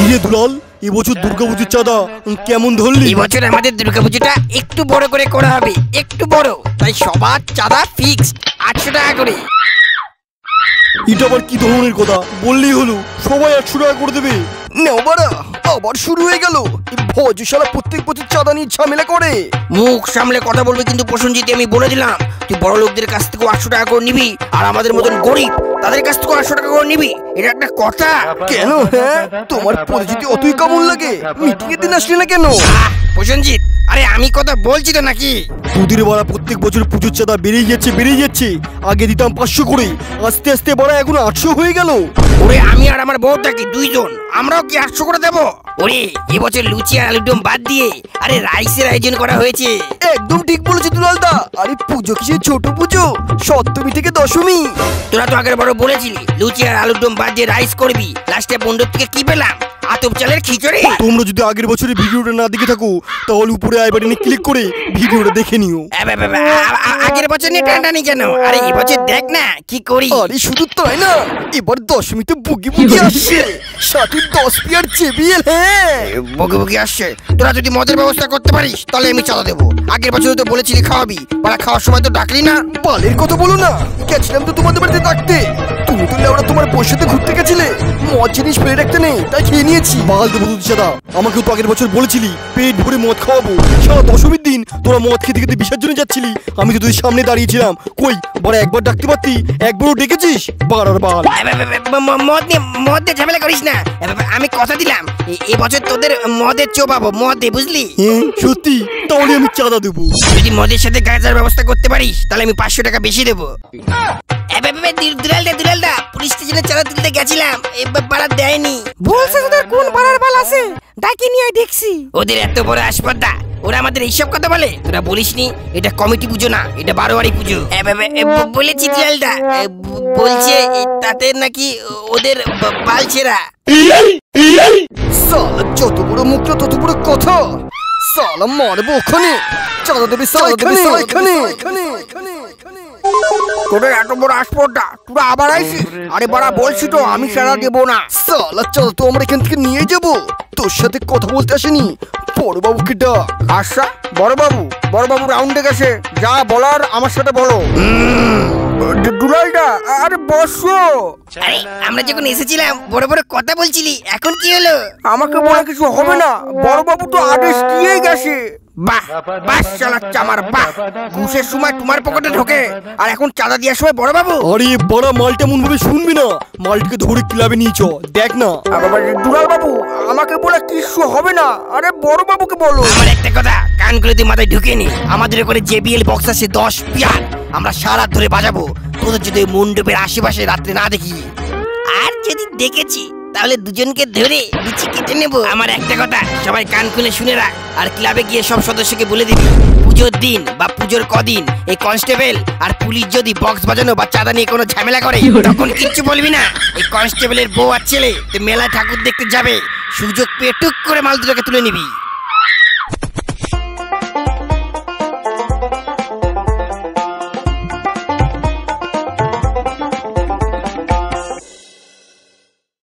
কিরে দুলাল, এবছর দুর্গাপুজোর চাঁদা কেমন ধরলি? এবছর আমাদের দুর্গাপুজোটা একটু বড় করে করা হবে, একটু বড়, তাই সবার চাঁদা ফিক্স 800 টাকা করে। এটা আবার কি ধরনের কথা? বললেই হলো সবাই 800 টাকা করে দেবে। নেওবারা আবার শুরু হয়ে গেল। ভজশালা প্রত্যেক বছর চাঁদা নিয়ে ঝামেলা করে। মুখ সামলে কথা বলবে কিন্তু প্রসঞ্জিত, আমি বলে দিলাম। তুই বড় লোকদের কাছ থেকে 800 টাকা করে নিবি, আর আমাদের মতন গরিব তাদের কাছ থেকে 800 টাকা করে নিবি, এটা একটা কথা? কেন? হ্যাঁ, তোমার পরিচিতি অতই কেমন লাগে? মিটিং এর দিন আসলে না কেন? প্রসঞ্জিত, আরে আমি কথা বলছি তো নাকি? দুদির বাড়া প্রত্যেক বছর পুজোর চাঁদা বেড়েই যাচ্ছে। আগে দিতাম 500 করে, আস্তে আস্তে বাড়া এখন 800 হয়ে গেল। ওরে আমি আর আমার বউটা কি দুইজন, আমরাও কি 800 করে দেবো? ওরে এবছর লুচি আর আলুর দম বাদ দিয়ে আরে রাইসের আয়োজন করা হয়েছে। একদম ঠিক বলেছে দুলালদা। আরে পুজো কিসের ছোট পুজো, সপ্তমী থেকে দশমী। তোরা তো আগের বড় বলেছিলি লুচি আর আলুর দম বাদ দিয়ে রাইস করবি, লাস্টে বন্ধুর থেকে কি পেলাম? আতপ চালের খিচুড়ি। তোমরা যদি আগের বছরের ভিডিওটা না দেখে থাকো তাহলে উপরে আই বাটনে ক্লিক করে ভিডিওটা দেখে নিও। আগের বছর নিয়ে টানটানি কেন? আরে এবছর দেখ না কি করি। আরে শুধু তাই না, এবার দশমীতে বুগি বুগি আসছে, সাথে 10 পিয়ার জেবিএল। হ্যাঁ, বুগি বুগি আসছে। তোরা যদি মদের ব্যবস্থা করতে পারিস তাহলে আমি চাঁদা দেবো। আগের বছর তো বলেছিলি খাওয়াবি, ওরা খাওয়ার সময় তো ডাকলি না। বালের কথা বলো না, গেছিলাম তো তোমাদের বাড়িতে ডাকতে। তুমি তো লেওড়া তোমার বউর সাথে ঘুরতে গেছিলে, মদ জিনিস ফেলে রাখতে নেই, তাই খেয়ে নিয়েছি। বাল দেবো দুধ চাঁদা, আমাকেও তো আগের বছর বলেছিলি পেট ভরে মদ খাওয়াবো। সারা দশমীর দিন তোরা মদ খেতে খেতে বিসর্জনে যাচ্ছিলি, আমি তো তোদের সামনে দাঁড়িয়েছিলাম। কই বড় একবার ডাকতে পারতি, একবারও ডেকেছিস? বাড়ার বাল। মদ দিয়ে ঝামেলা করিস না। আমি কথা দিলাম এবছর তোদের মদের চোপাবো, মদে, বুঝলি? সত্যি? তাহলে আমি চাঁদা দেবো। যদি মদের সাথে গাঁজার ব্যবস্থা করতে পারিস তাহলে আমি 500 টাকা বেশি দেবো। দুলালদা, পুলিশ স্টেশনে চাঁদা তুলতে গেছিলাম, এবার পাড়া দেয়নি। বলছে তোদের কোন পাড়ার বাল আছে, ডাকি নিয়ে দেখছি। ওদের এত বড় আসপর্দা, ওরা আমাদের এইসব কথা বলে। তোরা বলিসনি এটা কমিটি পুজো না, এটা বারোয়ারি পুজো। বলেছি দুলালদা, বলছে তাতে নাকি ওদের বাল ছেঁড়া। সালা যত বড় মুখ তত বড় কথা। সালা মারবো ওখানে, চাঁদা দেবে এখানে। তোদের এত বড় আসপর্দা, তোরা আবার আইসিস? আরে বাড়া বলছি তো আমি সারা দেবো না। সালা চাঁদা তো আমরা এখান থেকে নিয়ে যাবো, তোর সাথে কথা বলতে আসেনি। বড়বাবুকে ডাক। আচ্ছা বড়বাবু রাউন্ডে গেছে, যা বলার আমার সাথে বলো। দুলালদা, আরে বসো। আরে আমরা যখন এসেছিলাম বড় বড় কথা বলছিলি, এখন কি হলো? আমাকে বলে কিছু হবে না, বড়বাবু তো আদেশ দিয়ে গেছে। বাহ বাস চালাচ্ছে আমার, বাহ। ঘুষের সময় তোমার পকেটে ঢোকে, আর এখন চাঁদা দেওয়ার সময় বড়বাবু। আরে বড় মালটা এমন ভাবে শুনবি না, মালটাকে ধরে ক্লাবে নিয়ে চ, দেখ না। দুলালবাবু আমাকে বলে কিছু হবে না, আরে বড়বাবুকে বলো। আমার একটা কথা কান করে তুই মাথায় ঢুকে নি, আমাদের ওখানে জেবিএল বক্স আছে 10 পিয়ার, আমরা সারা ধরে বাজাবো। তোদের যদি মণ্ডপের আশেপাশে রাত্রে না দেখি, আর যদি দেখেছি তাহলে দুজনকে ধরে বিচি কেটে নেবো। আমার একটা কথা সবাই কান খুলে শুনে রাখ, আর ক্লাবে গিয়ে সব সদস্যকে বলে দিবি পুজোর দিন বা পুজোর কদিন এই কনস্টেবল আর পুলিশ যদি বক্স বাজানো বা চাঁদা নিয়ে কোনো ঝামেলা করে তখন কিচ্ছু বলবি না। এই কনস্টেবলের বউ আর ছেলে মেলা ঠাকুর দেখতে যাবে, সুযোগ পেয়ে টুক করে মাল দুটোকে তুলে নিবি।